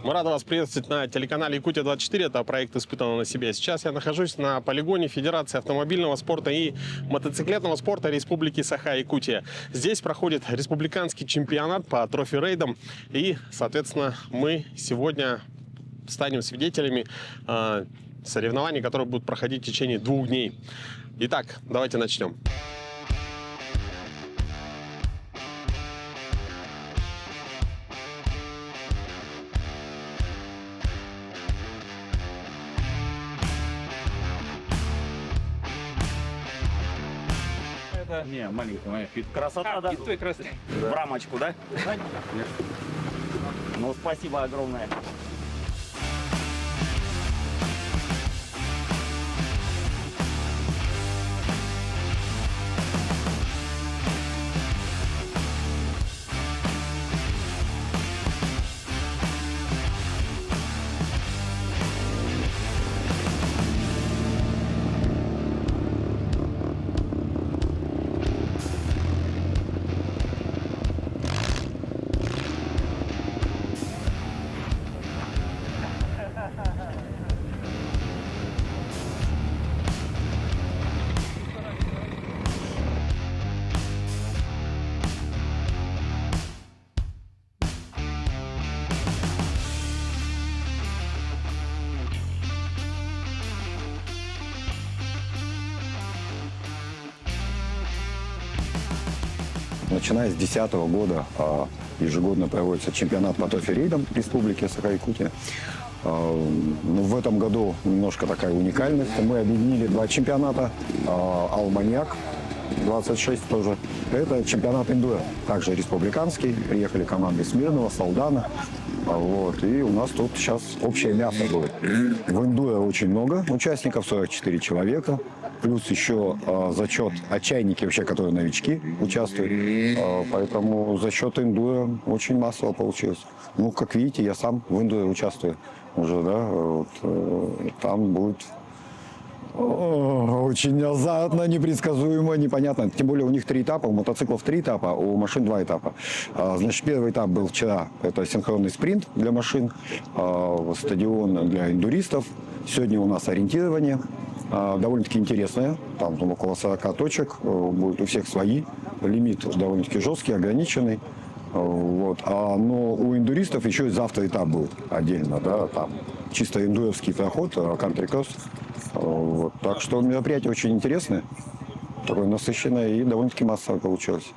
Мы рады вас приветствовать на телеканале Якутия-24. Это проект «Испытано на себе». Сейчас я нахожусь на полигоне Федерации автомобильного спорта и мотоциклетного спорта Республики Саха-Якутия. Здесь проходит республиканский чемпионат по трофи-рейдам. И, соответственно, мы сегодня станем свидетелями соревнований, которые будут проходить в течение 2 дней. Итак, давайте начнем. Не, маленькая. Красота, да? Той красоты. В рамочку, да? Ну, спасибо огромное. Начиная с 2010 года ежегодно проводится чемпионат по трофи-рейдам Республики Саха-Якутия. В этом году немножко такая уникальность. Мы объединили 2 чемпионата. Алманьяк 26 тоже. Это чемпионат индура, также республиканский. Приехали команды Смирного, Солдана. И у нас тут сейчас общее мясо будет. В индуре очень много участников, 44 человека. Плюс еще зачет отчаянники, вообще, которые новички участвуют. Поэтому за счет индура очень массово получилось. Ну, как видите, я сам в индуре участвую уже, да. Там будет очень азартно, непредсказуемо, непонятно. Тем более у них 3 этапа, у мотоциклов 3 этапа, у машин 2 этапа. Значит, первый этап был вчера, это синхронный спринт для машин, стадион для индуристов. Сегодня у нас ориентирование. Довольно-таки интересное, там около 40 точек, будет у всех свои, лимит довольно-таки жесткий, ограниченный. Но у индуристов еще и завтра этап будет отдельно, да, там чисто индуровский проход, кантри-кросс. Так что мероприятие очень интересное, такое насыщенное и довольно-таки массовое получилось.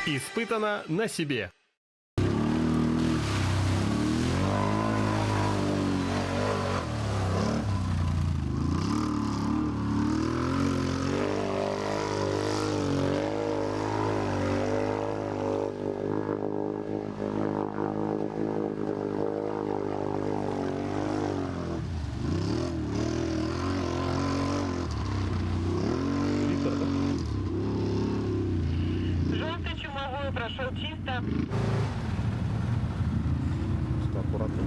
Испытано на себе. Желтый чумовой прошел чисто. Аккуратно.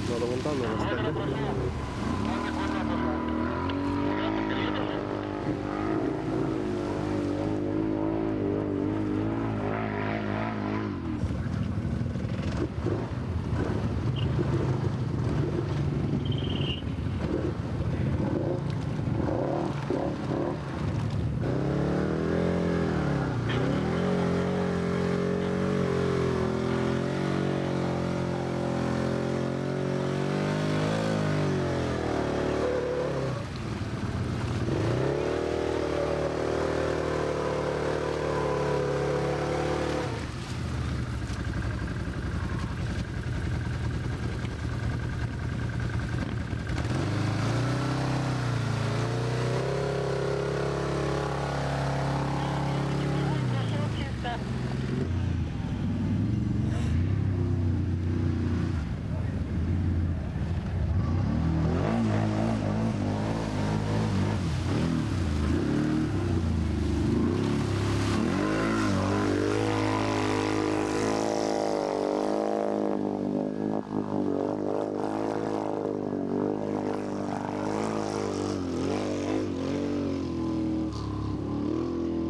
Надо вон там, наверное, ставить. Прошел чисто.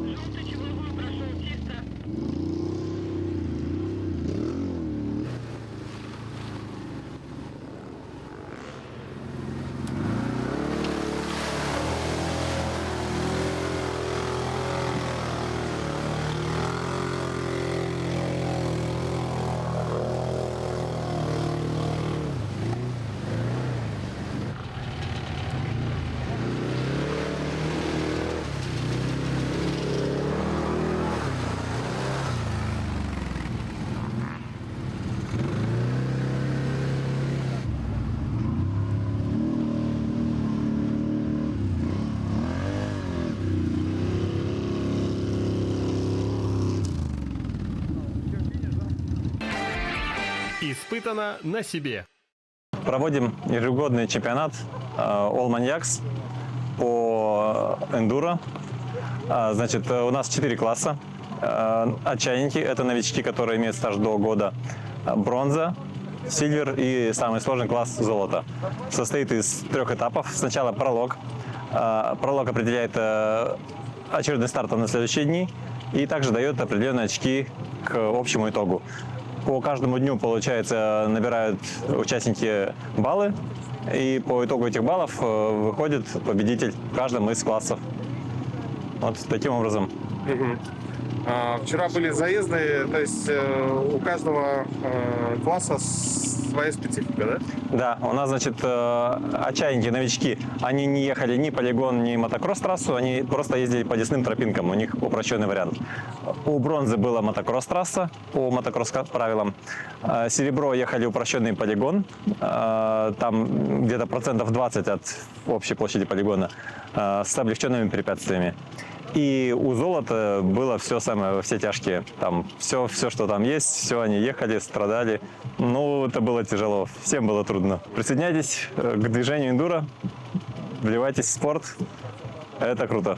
Желтый чумовой прошел чисто. Испытано на себе. Проводим ежегодный чемпионат All Maniacs по эндуро. Значит, у нас 4 класса. Отчаянники – это новички, которые имеют стаж до года. Бронза, сильвер и самый сложный класс золото. Состоит из 3 этапов. Сначала пролог. Пролог определяет очередной старт на следующие дни и также дает определенные очки к общему итогу. По каждому дню, получается, набирают участники баллы, и по итогу этих баллов выходит победитель в каждом из классов. Вот таким образом. Вчера были заезды, то есть у каждого класса своя специфика, да? Да, у нас, значит, отчаянники, новички, они не ехали ни полигон, ни мотокросс-трассу, они просто ездили по лесным тропинкам, у них упрощенный вариант. У бронзы была мотокросс-трасса по мотокросс-правилам. Серебро ехали упрощенный полигон, там где-то 20% от общей площади полигона с облегченными препятствиями. И у золота было все самое, во все тяжкие. Там все, что там есть, все они ехали, страдали. Ну, это было тяжело, всем было трудно. Присоединяйтесь к движению эндуро, вливайтесь в спорт, это круто.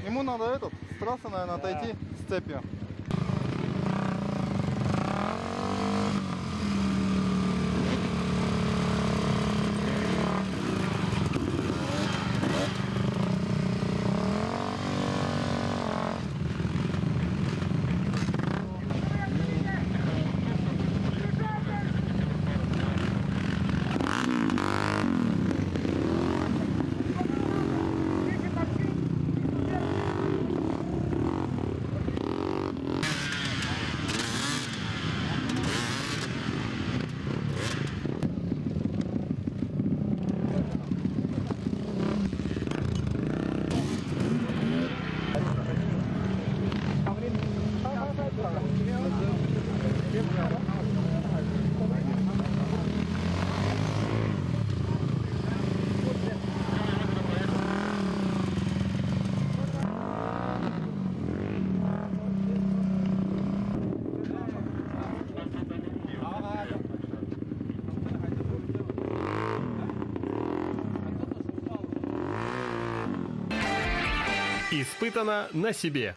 Ему надо с трассы, наверное, отойти с цепью. испытано на себе.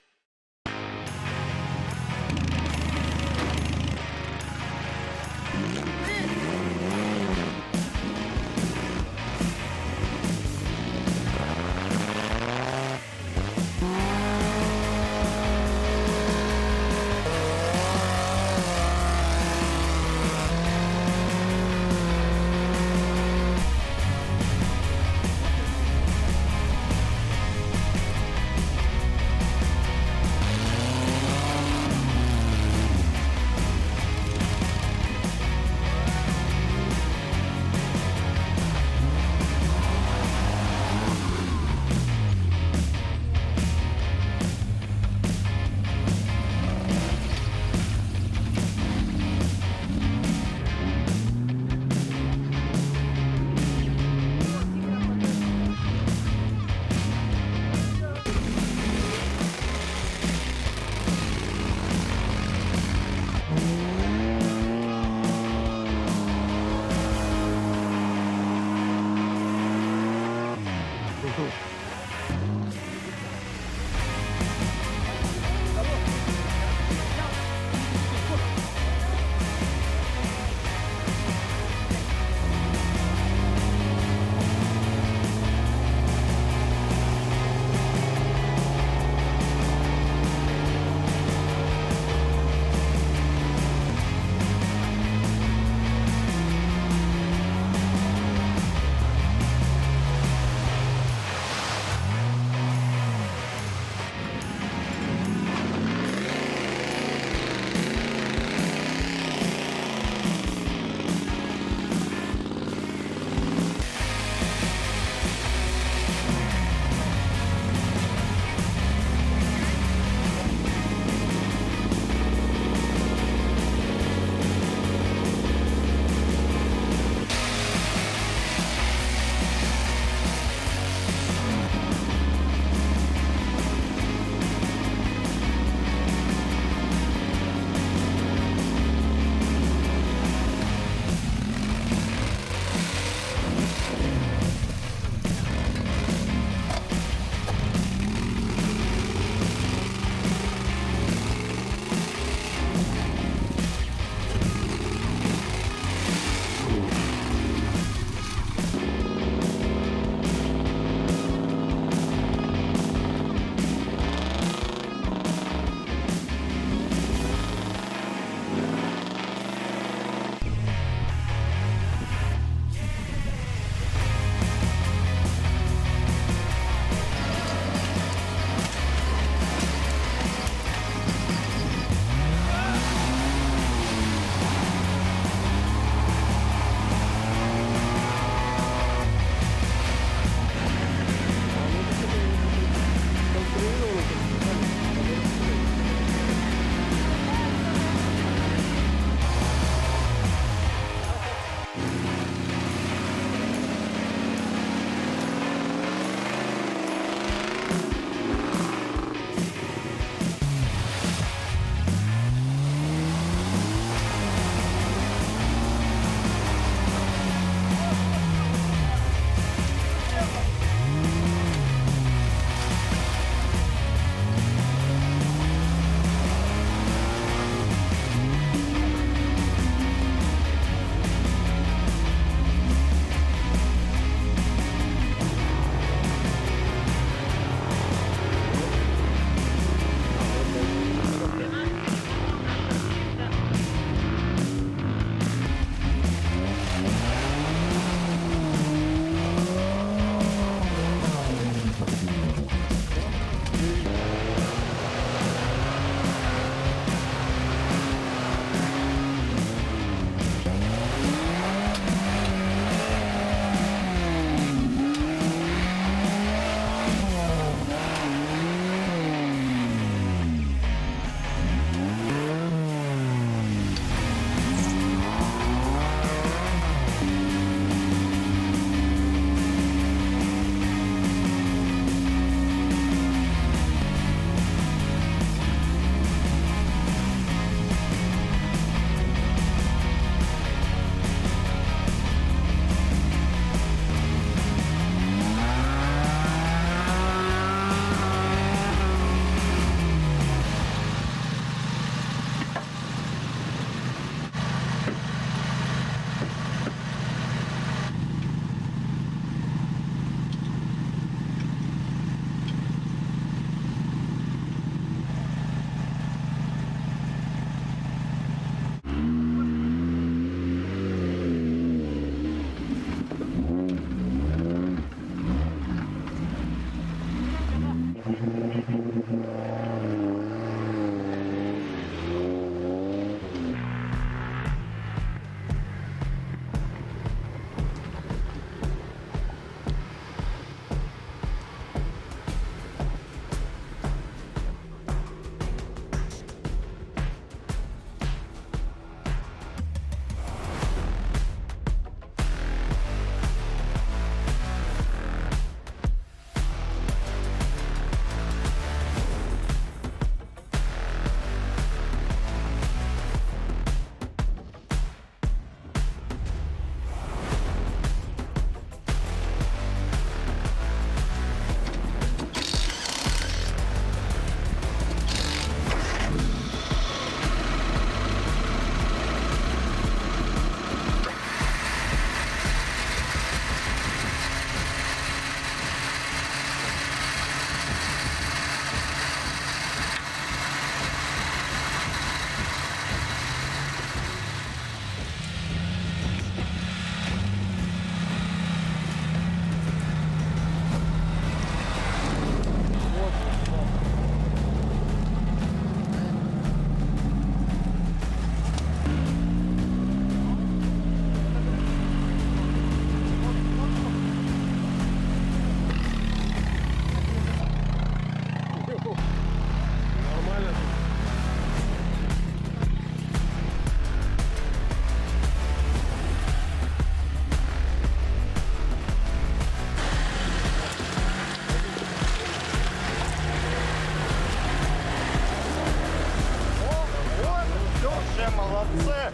Молодцы!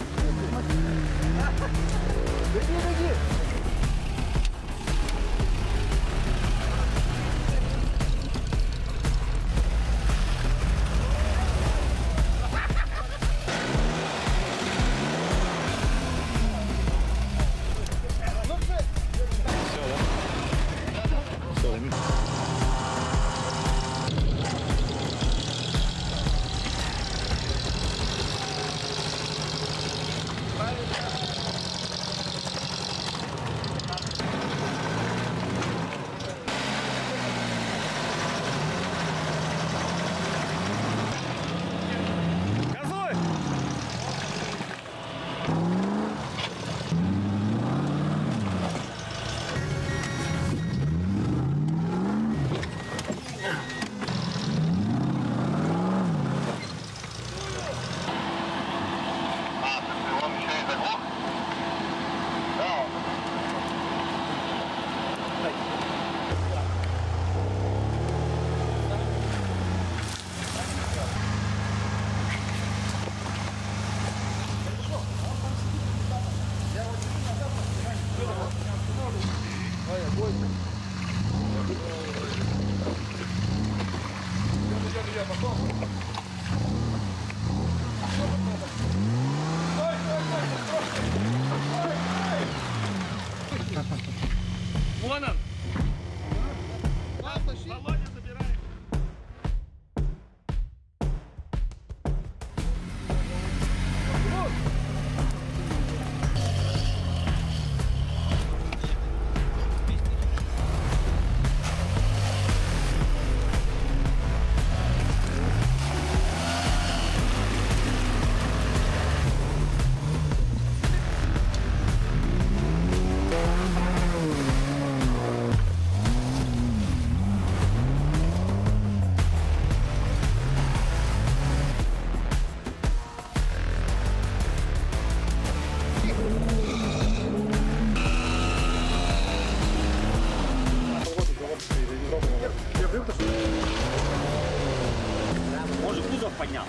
Беги, беги! Вон он! Володя забирает. Может, кузов поднял?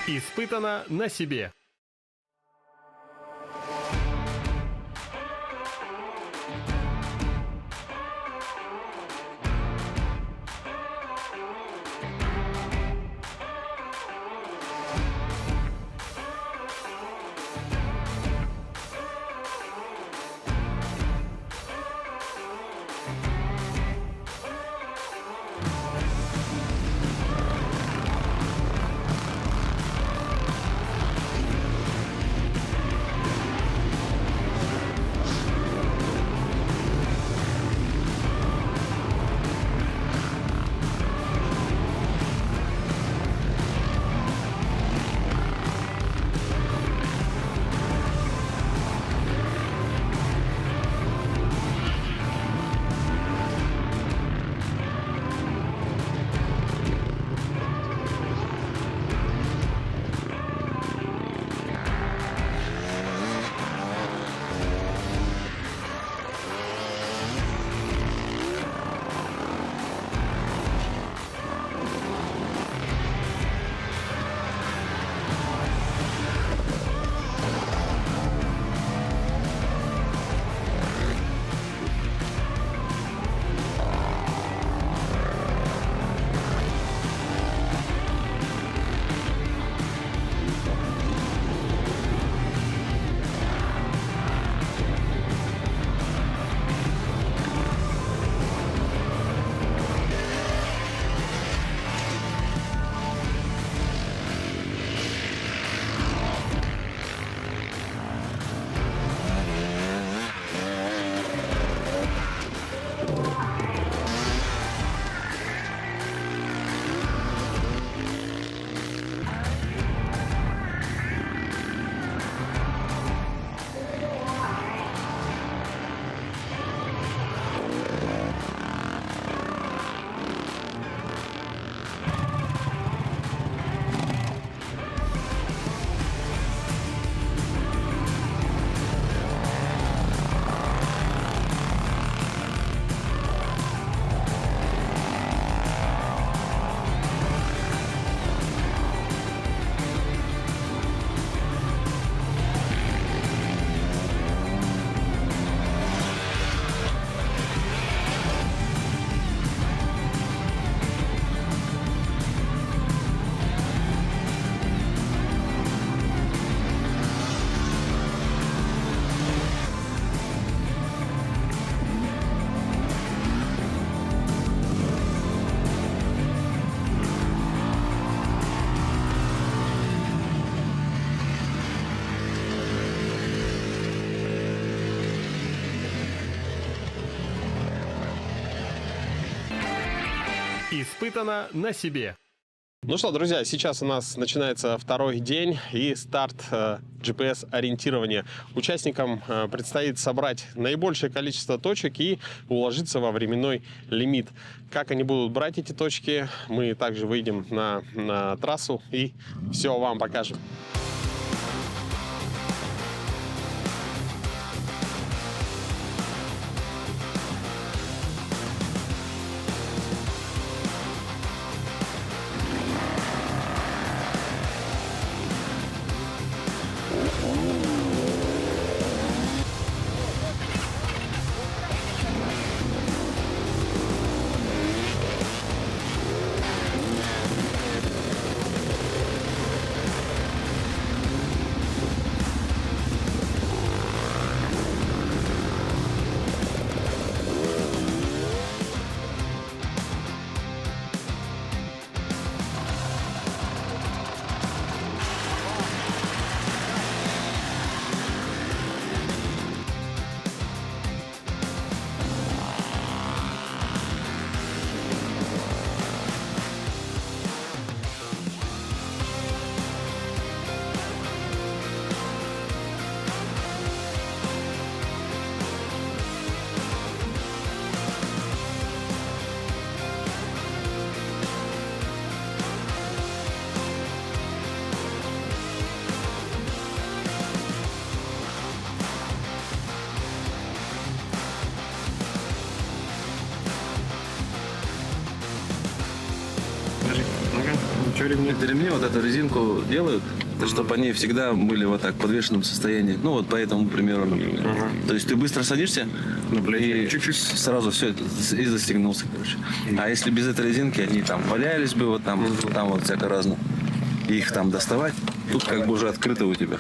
Испытано на себе. Испытано на себе. Ну что, друзья, сейчас у нас начинается второй день и старт GPS-ориентирования. Участникам предстоит собрать наибольшее количество точек и уложиться во временной лимит. Как они будут брать эти точки, мы также выйдем на трассу и все вам покажем. Эти ремни, вот эту резинку делают, чтобы они всегда были вот так в подвешенном состоянии. Ну вот по этому примеру. То есть ты быстро садишься и чуть-чуть сразу все и застегнулся, короче. А если без этой резинки, они там валялись бы вот там вот всяко разно. И их там доставать, тут как бы уже открыто у тебя.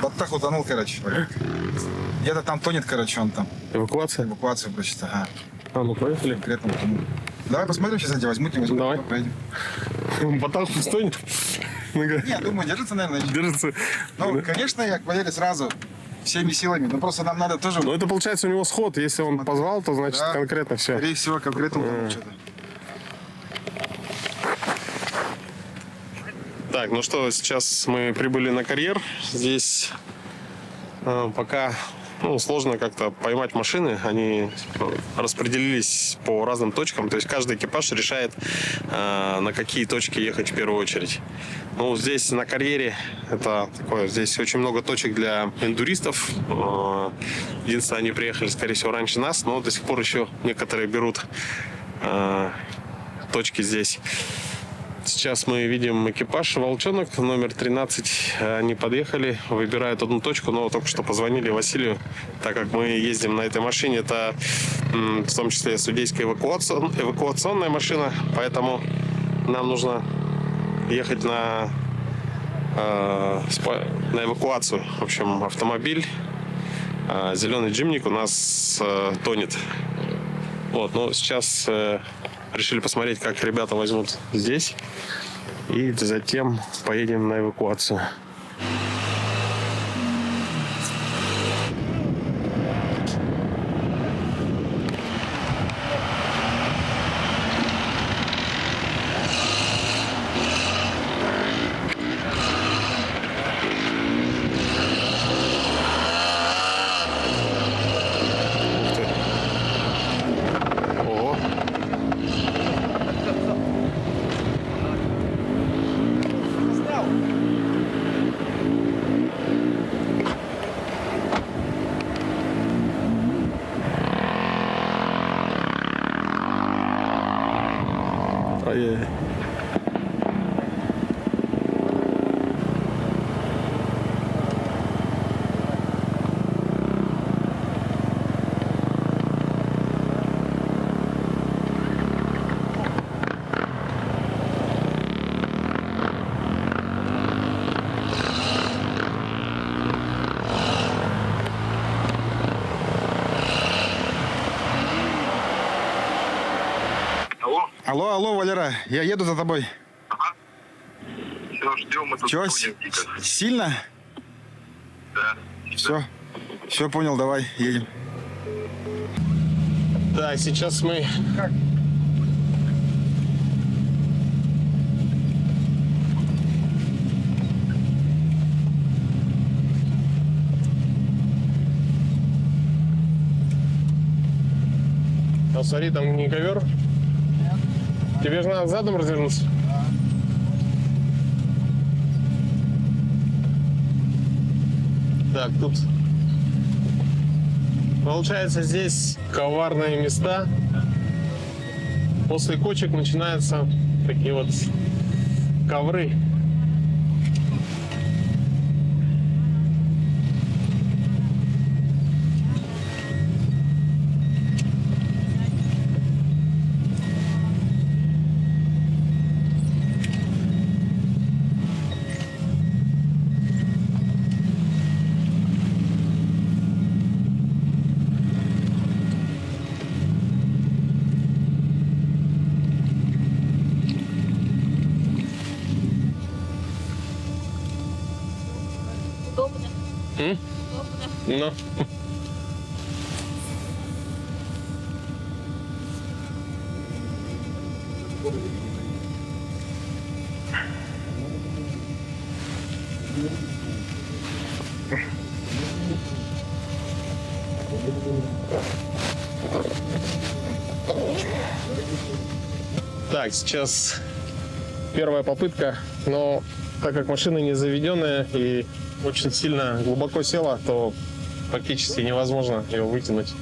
Вот так утонул, короче. Где-то там тонет, короче, он там. Эвакуация? Эвакуацию, значит, ага. Ну поехали. Конкретно утонул. Давай посмотрим, сейчас эти возьму, Давай. поедем. Батал пустой? Не, думаю, держится, наверное. Держится. Ну, конечно, я поверю сразу. Всеми силами. Но просто нам надо тоже... Но это получается у него сход. Если он позвал, то значит Да. конкретно все. Скорее всего, конкретно утонул что-то. Так, ну что, сейчас мы прибыли на карьер. Здесь пока сложно как-то поймать машины. Они распределились по разным точкам. То есть каждый экипаж решает, на какие точки ехать в первую очередь. Ну, здесь на карьере это такое, здесь очень много точек для эндуристов. Единственное, они приехали, скорее всего, раньше нас, но до сих пор еще некоторые берут точки здесь. Сейчас мы видим экипаж «Волчонок», номер 13. Они подъехали, выбирают одну точку, но только что позвонили Василию, так как мы ездим на этой машине. Это в том числе судейская эвакуационная машина, поэтому нам нужно ехать на эвакуацию. В общем, автомобиль, зеленый джимник у нас тонет. Вот, но сейчас решили посмотреть, как ребята возьмут здесь. И затем поедем на эвакуацию. Ай-яй-яй. Алло, алло, Валера, я еду за тобой. Все, ждем, мы тут Чего? будем, Вика. Сильно? Да. Все понял, давай, едем. Так, сейчас мы... А смотри, там не ковер. Тебе же надо задом развернуться. Так, тут получается здесь коварные места. После кочек начинаются такие вот ковры. Ну. Так, сейчас первая попытка, но так как машина не заведенная и очень сильно глубоко села, то практически невозможно ее вытянуть.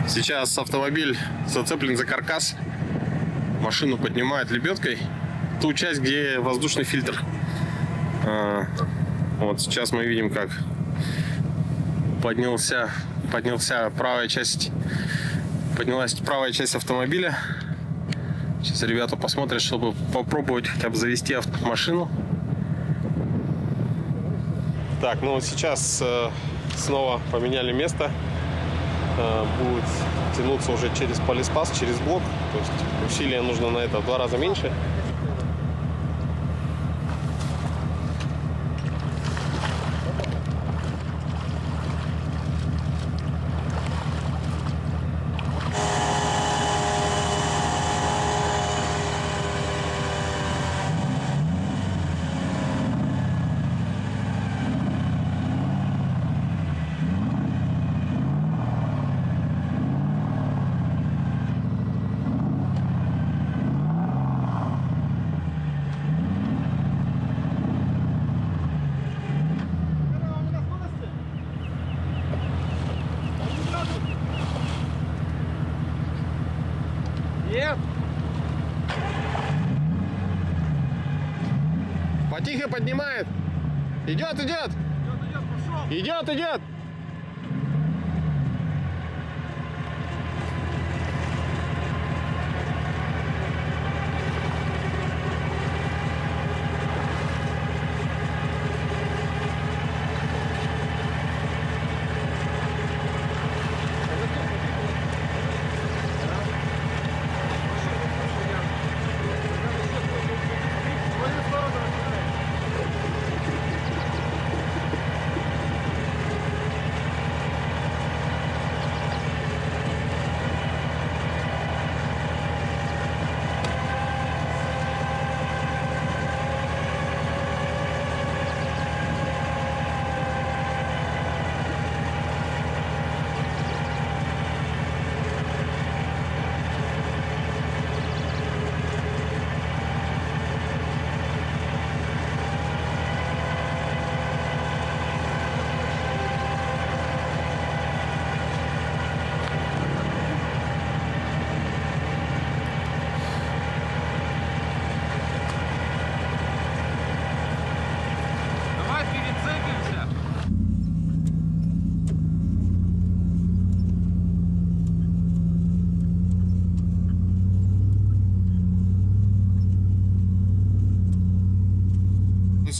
Сейчас автомобиль зацеплен за каркас, машину поднимают лебедкой, ту часть, где воздушный фильтр. Вот сейчас мы видим, как поднялась правая часть автомобиля. Сейчас ребята посмотрят, чтобы попробовать хотя бы завести машину. Так, ну вот сейчас снова поменяли место. Будет тянуться уже через полиспас, через блок. То есть усилия нужно на это в 2 раза меньше. Нет. Потихо поднимает. Идет. Идет.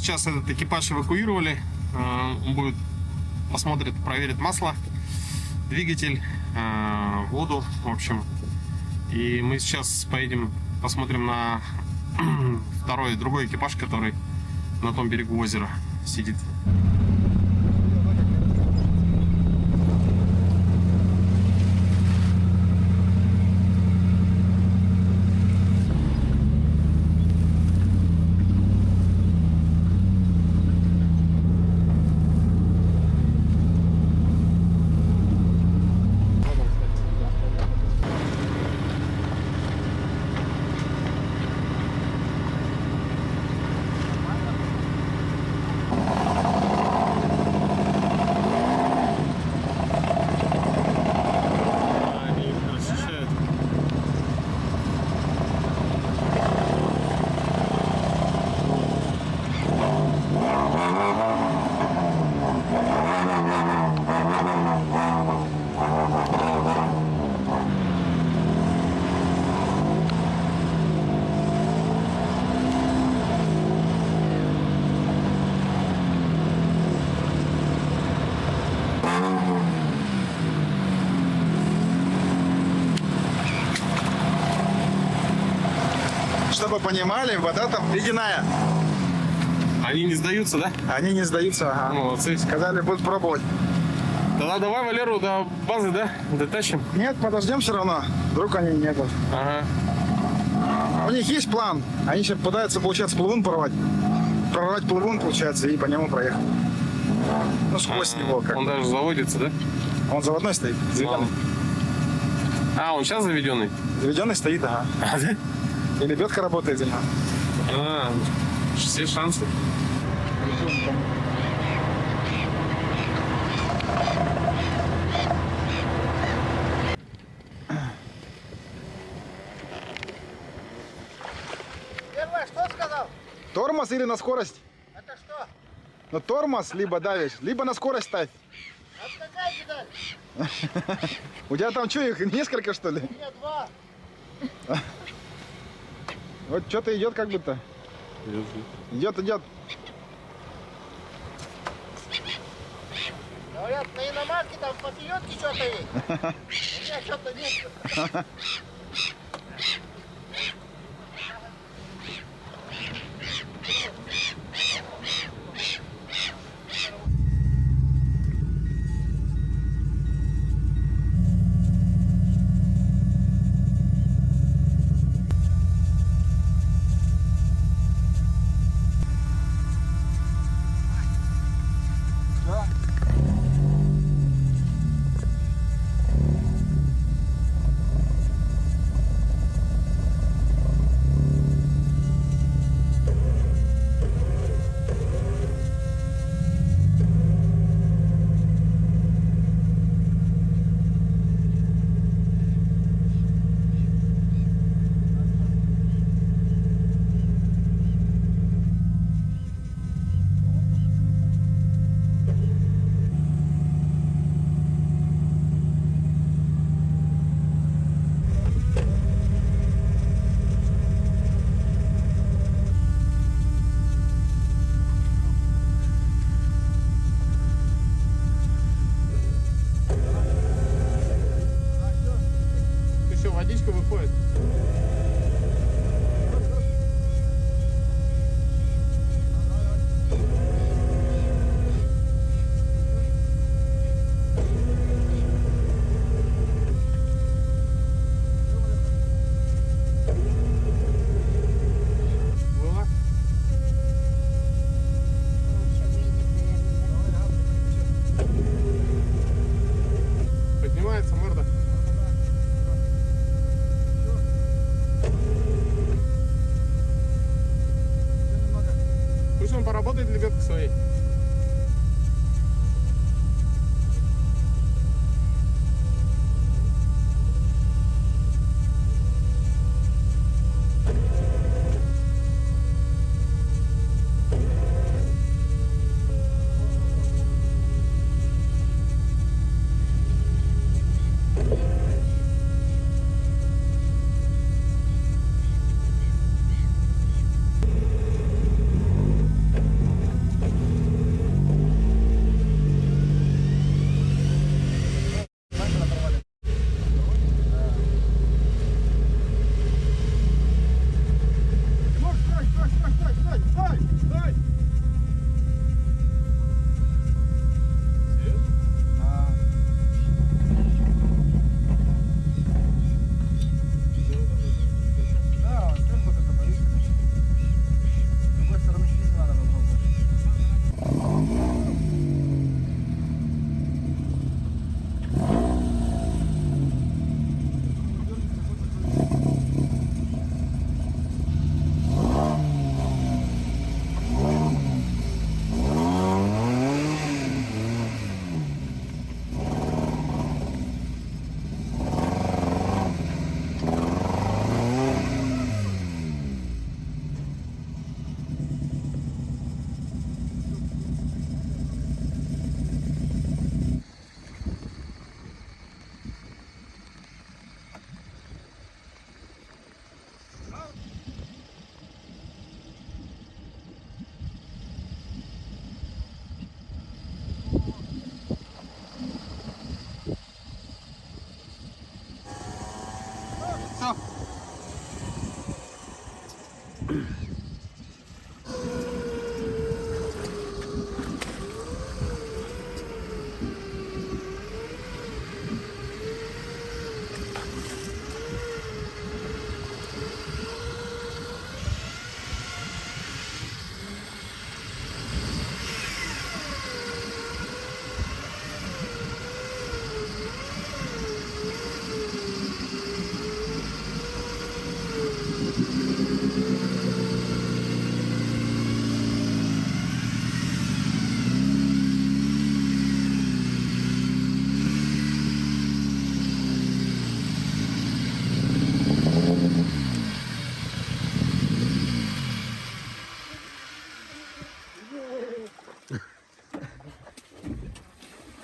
Сейчас этот экипаж эвакуировали. Он будет посмотрит, проверит масло, двигатель, воду, в общем. И мы сейчас поедем, посмотрим на другой экипаж, который на том берегу озера сидит. Чтобы понимали, вода там ледяная. Они не сдаются, да? Они не сдаются, ага. Молодцы. Сказали, будут пробовать. Тогда давай Валеру до базы, да? Дотащим. Нет, подождем все равно. Вдруг они не будут. Ага. У них есть план. Они сейчас пытаются, получается, плывун порвать. Прорвать плывун, получается, и по нему проехать. Ну, сквозь него как. Он даже заводится, да? Он заводной стоит, заведенный. А, он сейчас заведенный? Заведенный стоит, ага. А, да? И лебедка работает за него. А, все шансы. Тормоз или на скорость? Это что? Ну, тормоз либо давишь, либо на скорость ставь. У тебя там что, их несколько, что ли? Нет, два. Вот что-то идет как будто. Идет. Говорят, на иномарке там по пьетке что-то есть. У меня что-то нет. Водичка выходит. Поднимается морда. Пусть он поработает лебедкой своей.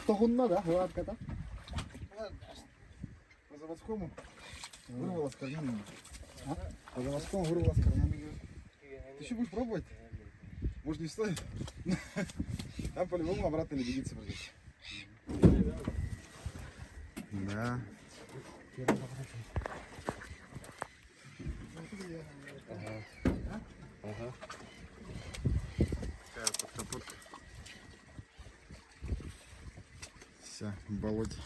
Кто гунна, да? Гладко-то? По заводскому вырвало с корнями. А? По заводскому вырвало с корнями. Ты еще будешь пробовать? Может не стоит? Там по-любому обратно лебедица придется. Да. Ага. Такая подкапотка. Вся в болоте.